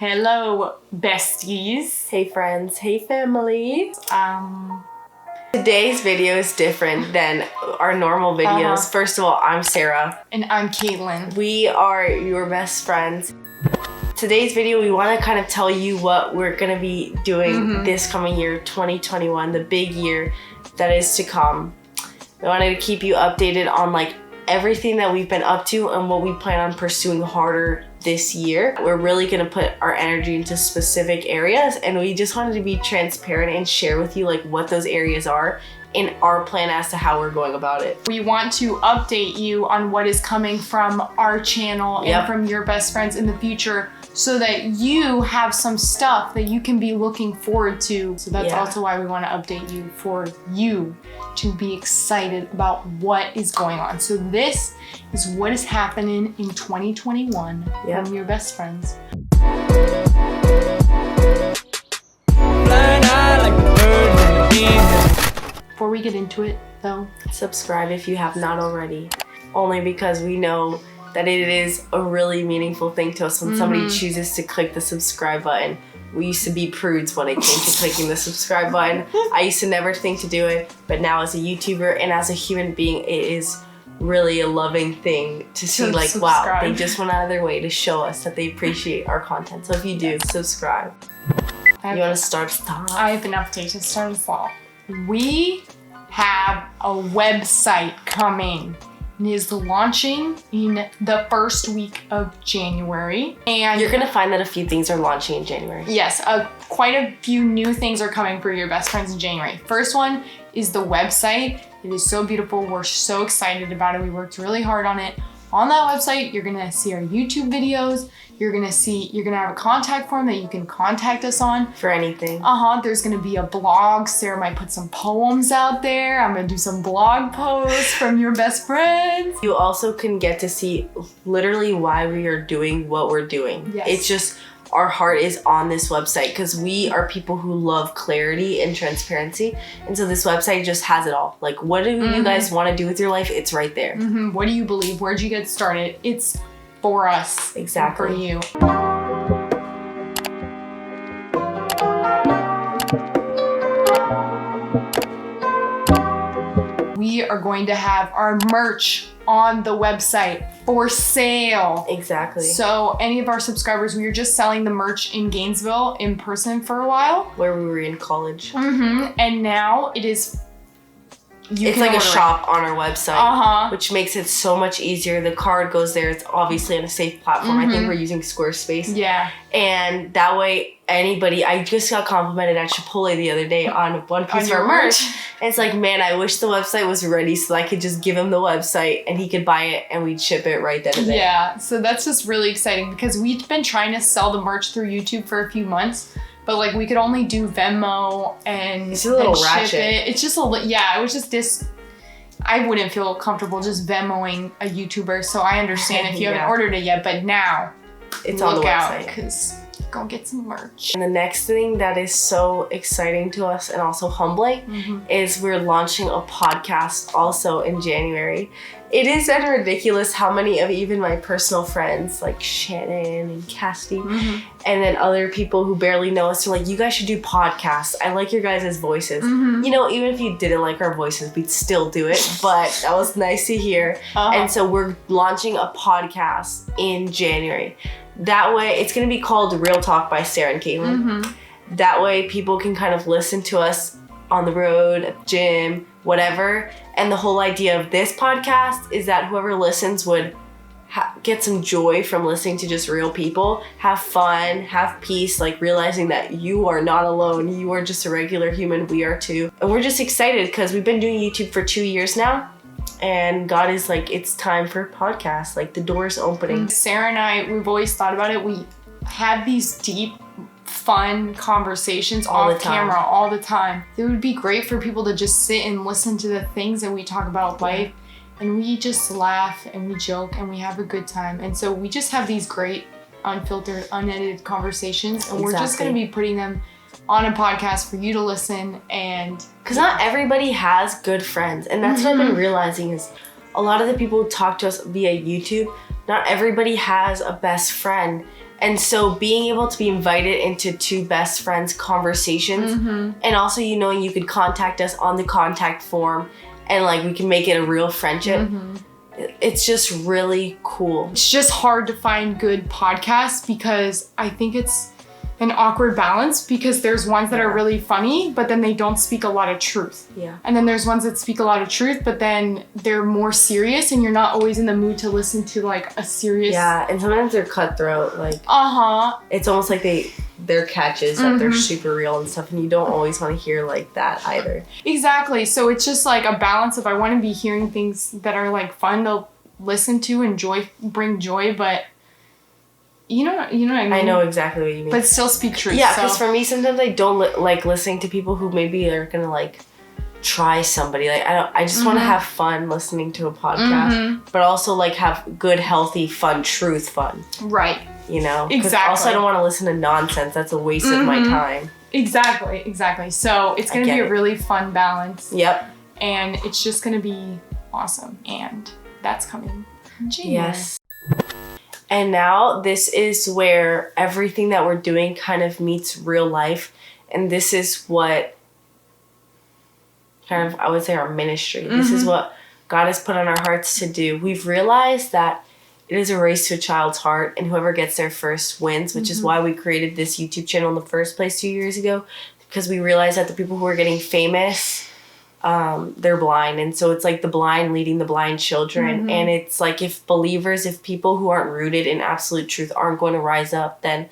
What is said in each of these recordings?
Hello, besties. Hey friends, hey family. Today's video is different than our normal videos. First of all, I'm Sarah. And I'm Kaitlyn. We are your best friends. Today's video, we want to kind of tell you what we're going to be doing this coming year, 2021, the big year that is to come. We wanted to keep you updated on like everything that we've been up to and what we plan on pursuing harder this year. We're really gonna put our energy into specific areas, and we just wanted to be transparent and share with you like what those areas are and our plan as to how we're going about it. We want to update you on what is coming from our channel and from your best friends in the future, so that you have some stuff that you can be looking forward to. So that's also why we want to update you, for you to be excited about what is going on. So this is what is happening in 2021 from your best friends. Before we get into it though, subscribe if you have not already, only because we know that it is a really meaningful thing to us when somebody chooses to click the subscribe button. We used to be prudes when it came to clicking the subscribe button. I used to never think to do it, but now as a YouTuber and as a human being, it is really a loving thing to see like, wow, they just went out of their way to show us that they appreciate our content. So if you do, subscribe. You want to start us off? I have an update to start us off. We have a website coming. It is launching in the first week of January. And you're gonna find that a few things are launching in January. Yes, quite a few new things are coming for your best friends in January. First one is the website. It is so beautiful. We're so excited about it. We worked really hard on it. On that website, you're gonna see our YouTube videos. You're gonna have a contact form that you can contact us on. For anything. There's gonna be a blog. Sarah might put some poems out there. I'm gonna do some blog posts from your best friends. You also can get to see literally why we are doing what we're doing. Yes. It's just, our heart is on this website because we are people who love clarity and transparency. And so this website just has it all. Like, what do you guys want to do with your life? It's right there. What do you believe? Where'd you get started? It's for us. Exactly. For you. We are going to have our merch on the website for sale. Exactly. So any of our subscribers, we were just selling the merch in Gainesville in person for a while. Where we were in college. And now it is... It's like a shop on our website, which makes it so much easier. The card goes there. It's obviously on a safe platform. I think we're using Squarespace. Yeah. And that way, anybody, I just got complimented at Chipotle the other day on one piece of our merch. And it's like, man, I wish the website was ready so I could just give him the website and he could buy it and we'd ship it right then and there. Yeah, so that's just really exciting because we've been trying to sell the merch through YouTube for a few months. But like we could only do Venmo and it's a little ship ratchet. It's just it was just I wouldn't feel comfortable just Venmoing a YouTuber. So I understand if you haven't ordered it yet, but now it's on the website. Because go get some merch. And the next thing that is so exciting to us and also humbling is we're launching a podcast also in January. It is kind of ridiculous how many of even my personal friends like Shannon and Cassidy and then other people who barely know us are like, you guys should do podcasts. I like your guys' voices. You know, even if you didn't like our voices, we'd still do it, but that was nice to hear. And so we're launching a podcast in January. That way, it's going to be called Real Talk by Sarah and Kaitlyn. That way, people can kind of listen to us on the road, at the gym, whatever. And the whole idea of this podcast is that whoever listens would get some joy from listening to just real people, have fun, have peace, like realizing that you are not alone. You are just a regular human. We are too. And we're just excited because we've been doing YouTube for 2 years now. And God is like, it's time for podcasts. Like the door's opening. Sarah and I, we've always thought about it. We have these deep, fun conversations off camera all the time. It would be great for people to just sit and listen to the things that we talk about life. And we just laugh and we joke and we have a good time. And so we just have these great, unfiltered, unedited conversations. And we're just going to be putting them on a podcast for you to listen. And because not everybody has good friends, and that's what I've been realizing is a lot of the people who talk to us via YouTube, not everybody has a best friend. And so being able to be invited into two best friends conversations, and also, you know, you could contact us on the contact form and like we can make it a real friendship. It's just really cool. It's just hard to find good podcasts because I think it's an awkward balance, because there's ones that are really funny, but then they don't speak a lot of truth. Yeah. And then there's ones that speak a lot of truth, but then they're more serious and you're not always in the mood to listen to like a serious... Yeah, and sometimes they're cutthroat. Like, it's almost like they're catches that they're super real and stuff, and you don't always want to hear like that either. Exactly. So it's just like a balance of, I want to be hearing things that are like fun to listen to and bring joy, but you know what I mean? I know exactly what you mean. But still speak truth. Yeah, because for me, sometimes I don't like listening to people who maybe are gonna like try somebody. Like I just want to have fun listening to a podcast, but also like have good, healthy, fun, truth fun. Right. You know? Exactly. Also, I don't want to listen to nonsense. That's a waste of my time. Exactly. So it's gonna be a really fun balance. Yep. And it's just gonna be awesome. And that's coming in January. Yes. And now this is where everything that we're doing kind of meets real life. And this is what kind of, I would say, our ministry. This is what God has put on our hearts to do. We've realized that it is a race to a child's heart, and whoever gets there first wins, which is why we created this YouTube channel in the first place 2 years ago, because we realized that the people who are getting famous, they're blind, and so it's like the blind leading the blind children. And it's like if people who aren't rooted in absolute truth aren't going to rise up, then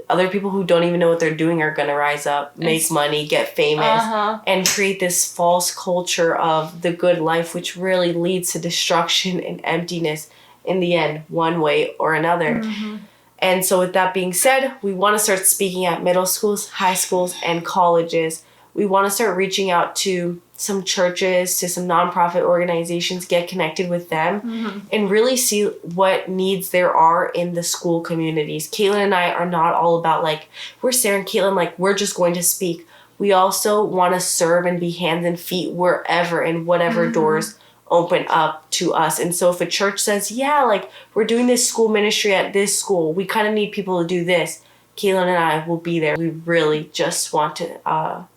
other people who don't even know what they're doing are going to rise up, make money, get famous, and create this false culture of the good life, which really leads to destruction and emptiness in the end, one way or another. And so with that being said, we want to start speaking at middle schools, high schools, and colleges. We want to start reaching out to some churches, to some nonprofit organizations, get connected with them, and really see what needs there are in the school communities. Kaitlyn and I are not all about like, we're Sarah and Kaitlyn, like we're just going to speak. We also want to serve and be hands and feet wherever and whatever doors open up to us. And so if a church says, yeah, like we're doing this school ministry at this school, we kind of need people to do this, Kaitlyn and I will be there. We really just want to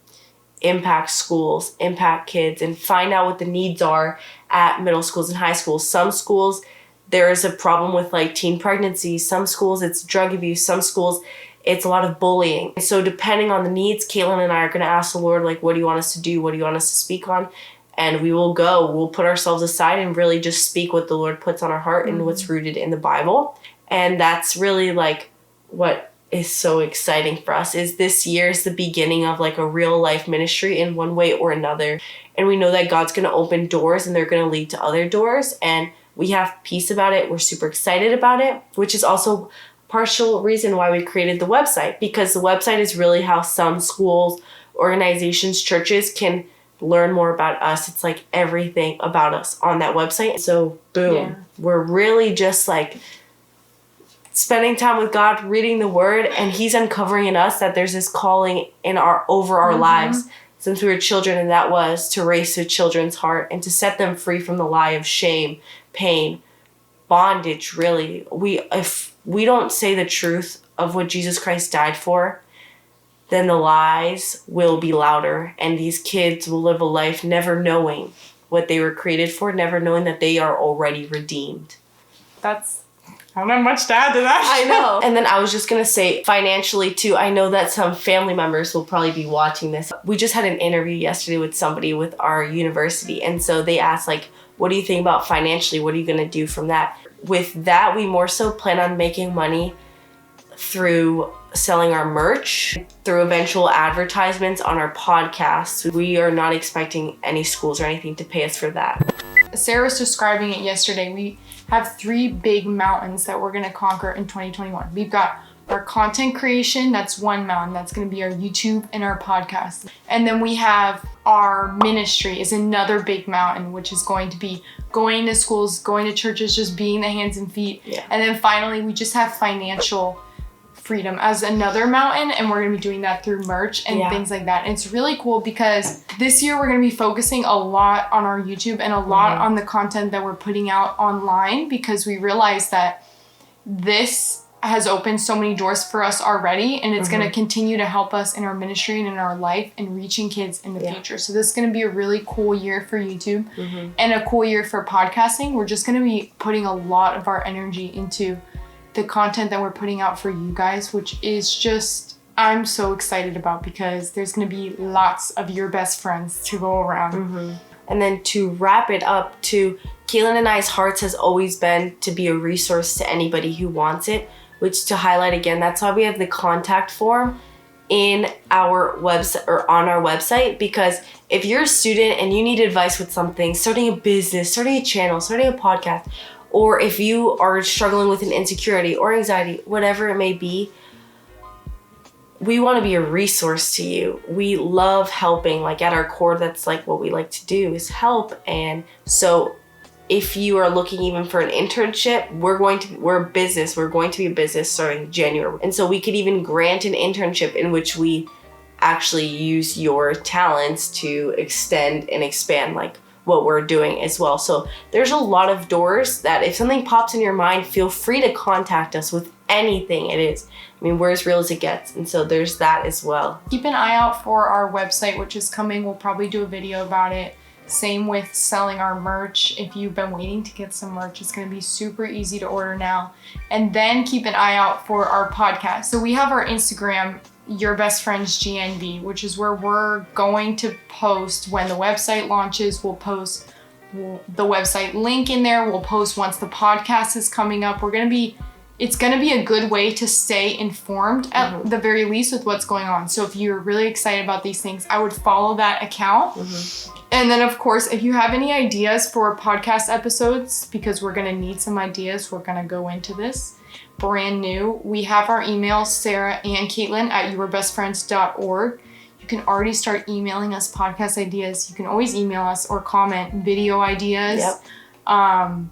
impact schools, impact kids, and find out what the needs are at middle schools and high schools. Some schools, there is a problem with like teen pregnancies. Some schools, it's drug abuse. Some schools, it's a lot of bullying. And so depending on the needs, Kaitlyn and I are going to ask the Lord, like, what do you want us to do? What do you want us to speak on? And we will go. We'll put ourselves aside and really just speak what the Lord puts on our heart and what's rooted in the Bible. And that's really like what is so exciting for us, is this year is the beginning of like a real life ministry in one way or another. And we know that God's going to open doors and they're going to lead to other doors. And we have peace about it. We're super excited about it, which is also partial reason why we created the website, because the website is really how some schools, organizations, churches can learn more about us. It's like everything about us on that website. So boom, we're really just like spending time with God, reading the word, and he's uncovering in us that there's this calling in over our lives since we were children, and that was to race to children's heart and to set them free from the lie of shame, pain, bondage. Really, if we don't say the truth of what Jesus Christ died for, then the lies will be louder, and these kids will live a life never knowing what they were created for, never knowing that they are already redeemed. I don't have much to add to that. I know. And then I was just going to say financially too, I know that some family members will probably be watching this. We just had an interview yesterday with somebody with our university. And so they asked like, what do you think about financially? What are you going to do from that? With that, we more so plan on making money through selling our merch, through eventual advertisements on our podcast. We are not expecting any schools or anything to pay us for that. Sarah was describing it yesterday. We have 3 big mountains that we're going to conquer in 2021. We've got our content creation, that's one mountain. That's going to be our YouTube and our podcast. And then we have our ministry is another big mountain, which is going to be going to schools, going to churches, just being the hands and feet. Yeah. And then finally, we just have financial freedom as another mountain, and we're going to be doing that through merch and things like that. And it's really cool because this year we're going to be focusing a lot on our YouTube and a lot on the content that we're putting out online, because we realize that this has opened so many doors for us already, and it's going to continue to help us in our ministry and in our life and reaching kids in the future. So this is going to be a really cool year for YouTube and a cool year for podcasting. We're just going to be putting a lot of our energy into the content that we're putting out for you guys, which is just, I'm so excited about, because there's going to be lots of your best friends to go around. And then to wrap it up, Kaitlyn and I's hearts has always been to be a resource to anybody who wants it, which, to highlight again, that's why we have the contact form in our website or on our website, because if you're a student and you need advice with something, starting a business, starting a channel, starting a podcast, or if you are struggling with an insecurity or anxiety, whatever it may be, we want to be a resource to you. We love helping. Like, at our core, that's like what we like to do, is help. And so if you are looking even for an internship, we're a business. We're going to be a business starting January. And so we could even grant an internship in which we actually use your talents to extend and expand like what we're doing as well. So there's a lot of doors that if something pops in your mind, feel free to contact us with anything it is. I mean, we're as real as it gets. And so there's that as well. Keep an eye out for our website, which is coming. We'll probably do a video about it. Same with selling our merch. If you've been waiting to get some merch, it's going to be super easy to order now. And then keep an eye out for our podcast. So we have our Instagram, Your Best Friends GNV, which is where we're going to post when the website launches. We'll post the website link in there. We'll post once the podcast is coming up. It's going to be a good way to stay informed at the very least with what's going on. So if you're really excited about these things, I would follow that account. And then, of course, if you have any ideas for podcast episodes, because we're going to need some ideas, we're going to go into this brand new. We have our email, Sarah and Kaitlyn at yourbestfriends.org. You can already start emailing us podcast ideas. You can always email us or comment video ideas.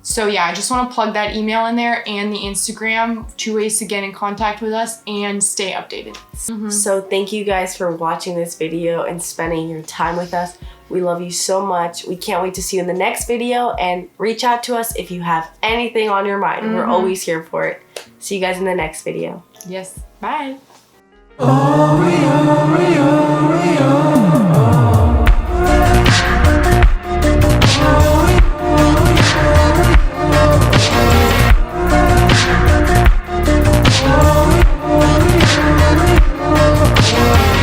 So yeah, I just want to plug that email in there and the Instagram, 2 ways to get in contact with us and stay updated. So thank you guys for watching this video and spending your time with us. We love you so much. We can't wait to see you in the next video, and reach out to us if you have anything on your mind. We're always here for it. See you guys in the next video. Yes. Bye.